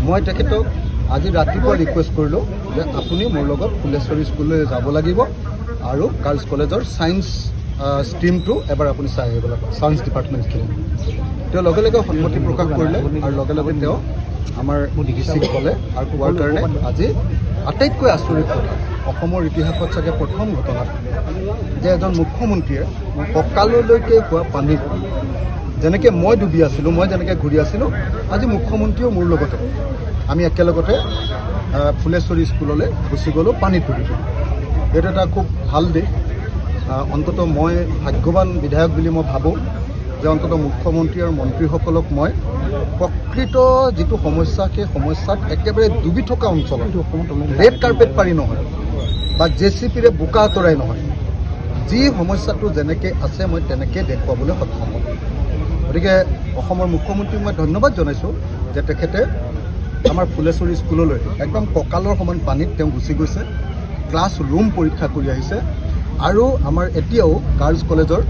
মই তেখেতক আজি ৰাতিপুৱা ৰিকুৱেষ্ট কৰিলোঁ যে আপুনি মোৰ লগত ফুলেশ্বৰী স্কুললৈ যাব লাগিব আৰু গাৰ্লছ কলেজৰ ছায়েন্স ষ্ট্ৰীমটো এবাৰ আপুনি চাই আহিব লাগিব, ছায়েন্স ডিপাৰ্টমেণ্টখিনি। তেওঁ লগে লগে সন্মতি প্ৰকাশ কৰিলে আৰু লগে লগে তেওঁ আমাৰ ডিচিক ক'লে আৰু কোৱাৰ কাৰণে আজি আটাইতকৈ আচৰিত কথা, অসমৰ ইতিহাসত চাগে প্ৰথম ঘটনা যে এজন মুখ্যমন্ত্ৰীয়ে কঁকাললৈকে হোৱা পানীত যেনেকৈ মই ডুবি আছিলোঁ, মই যেনেকৈ ঘূৰি আছিলোঁ, আজি মুখ্যমন্ত্ৰীয়েও মোৰ লগতে আমি একেলগতে ফুলেশ্বৰী স্কুললৈ গুচি গ'লোঁ পানীত ডুবি। এইটো এটা খুব ভাল দিশ। অন্ততঃ মই ভাগ্যৱান বিধায়ক বুলি মই ভাবোঁ যে অন্ততঃ মুখ্যমন্ত্ৰী আৰু মন্ত্ৰীসকলক মই প্ৰকৃত যিটো সমস্যা, সেই সমস্যাত একেবাৰে ডুবি থকা অঞ্চলত ৰেড কাৰ্পেট পাৰি নহয় বা JCPৰে বোকা আঁতৰাই নহয়, যি সমস্যাটো যেনেকৈ আছে মই তেনেকৈ দেখুৱাবলৈ সক্ষম হ'ম। গতিকে অসমৰ মুখ্যমন্ত্ৰীক মই ধন্যবাদ জনাইছোঁ যে তেখেতে আমাৰ ফুলেশ্বৰী স্কুললৈ একদম কঁকালৰ সমান পানীত তেওঁ গুচি গৈছে, ক্লাছ ৰুম পৰীক্ষা কৰি আহিছে আৰু আমাৰ এতিয়াও গাৰ্লছ কলেজৰ,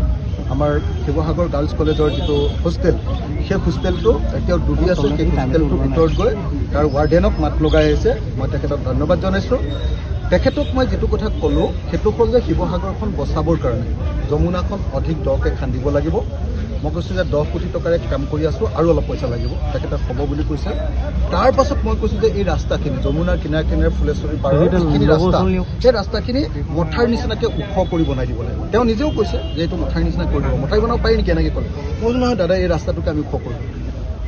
আমাৰ শিৱসাগৰ গাৰ্লছ কলেজৰ যিটো হোষ্টেল, সেই হোষ্টেলটো এতিয়াও ডুবি আছে। সেই হোষ্টেলটোৰ ভিতৰত গৈ তাৰ ৱাৰ্ডেনক মাত লগাই আহিছে। মই তেখেতক ধন্যবাদ জনাইছোঁ। তেখেতক মই যিটো কথা ক'লোঁ সেইটো হ'ল যে শিৱসাগৰখন বচাবৰ কাৰণে যমুনাখন অধিক দকৈ খান্দিব লাগিব। মই কৈছোঁ যে 10 কোটি টকাৰে কাম কৰি আছোঁ আৰু অলপ পইচা লাগিব, তেখেতে হ'ব বুলি কৈছে। তাৰ পাছত মই কৈছোঁ যে এই ৰাস্তাখিনি যমুনাৰ কিনাৰে কিনাৰে ফুলেশ্বৰী পাৰৰ যিখিনি ৰাস্তা, সেই ৰাস্তাখিনি মথাৰ নিচিনাকৈ ওখ কৰি বনাই দিব লাগিব। তেওঁ নিজেও কৈছে যে এইটো মথাৰ নিচিনা কৰি দিব, মথাৰি বনাব পাৰি নেকি এনেকৈ ক'লে। মই কৈছোঁ নহয় দাদা, এই ৰাস্তাটোকে আমি ওখ কৰিম।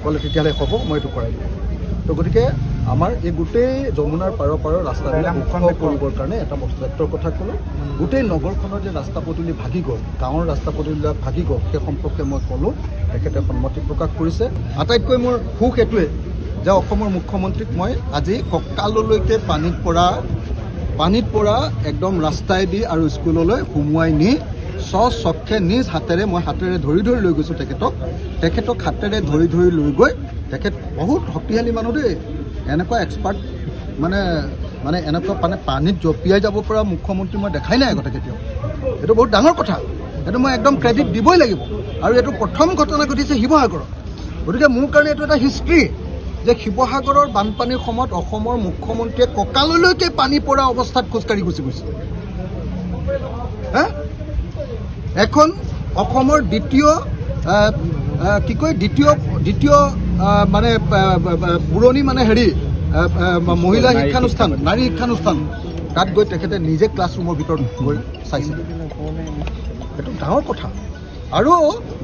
ক'লে তেতিয়াহ'লে হ'ব, মই এইটো কৰাই দিম। তো গতিকে আমাৰ এই গোটেই যমুনাৰ পাৰৰ ৰাস্তাবিলাক ওখ কৰিবৰ কাৰণে এটা প্ৰজেক্টৰ কথা ক'লোঁ। গোটেই নগৰখনৰ যে ৰাস্তা পদূলি ভাগি গ'ল, গাঁৱৰ ৰাস্তা পদূলিবিলাক ভাগি গ'ল, সেই সম্পৰ্কে মই ক'লোঁ। তেখেতে সন্মতি প্ৰকাশ কৰিছে। আটাইতকৈ মোৰ সুখ এইটোৱে যে অসমৰ মুখ্যমন্ত্ৰীক মই আজি কঁকাললৈকে পানীত পৰা একদম ৰাস্তাইদি আৰু স্কুললৈ সুমুৱাই নি স্বচক্ষে নিজ হাতেৰে, মই হাতেৰে ধৰি ধৰি লৈ গৈছোঁ তেখেতক হাতেৰে ধৰি ধৰি লৈ গৈ, তেখেত বহুত শক্তিশালী মানুহ দেই, এনেকুৱা এক্সপাৰ্ট মানে এনেকুৱা পানীত জঁপিয়াই যাব পৰা মুখ্যমন্ত্ৰী মই দেখাই নাই আগতে কেতিয়াও। এইটো বহুত ডাঙৰ কথা, এইটো মই একদম ক্ৰেডিট দিবই লাগিব। আৰু এইটো প্ৰথম ঘটনা ঘটিছে শিৱসাগৰত। গতিকে মোৰ কাৰণে এইটো এটা হিষ্ট্ৰী যে শিৱসাগৰৰ বানপানীৰ সময়ত অসমৰ মুখ্যমন্ত্ৰীয়ে কঁকাললৈকে পানী পৰা অৱস্থাত খোজকাঢ়ি গুচি গৈছে। এখন অসমৰ দ্বিতীয় মানে পুৰণি মহিলা শিক্ষানুষ্ঠান, নাৰী শিক্ষানুষ্ঠান, তাত গৈ তেখেতে নিজে ক্লাছৰুমৰ ভিতৰত গৈ চাইছিল। এইটো ডাঙৰ কথা। আৰু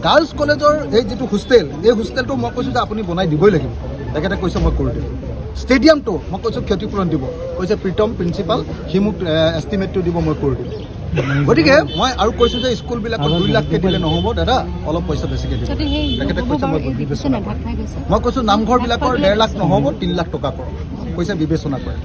গাৰ্লছ কলেজৰ এই যিটো হোষ্টেল, এই হোষ্টেলটো মই কৈছোঁ যে আপুনি বনাই দিবই লাগিব। তেখেতে কৈছে মই কৰি দিম। ষ্টেডিয়ামটো মই কৈছোঁ ক্ষতিপূৰণ দিব, কৈছে প্ৰীতম প্ৰিন্সিপাল, সি মোক এষ্টিমেটটো দিব, মই কৰি দিম। গতিকে মই আৰু কৈছোঁ যে স্কুলবিলাকত 2 লাখকৈ দিলে নহ'ব দাদা, অলপ পইচা বেছিকৈ দিব। তেখেতে কৈছে মই বিবেচনা কৰিম। মই কৈছোঁ নামঘৰবিলাকৰ 1.5 লাখ নহ'ব, 3 লাখ টকা কৰক, কৈছে বিবেচনা কৰে।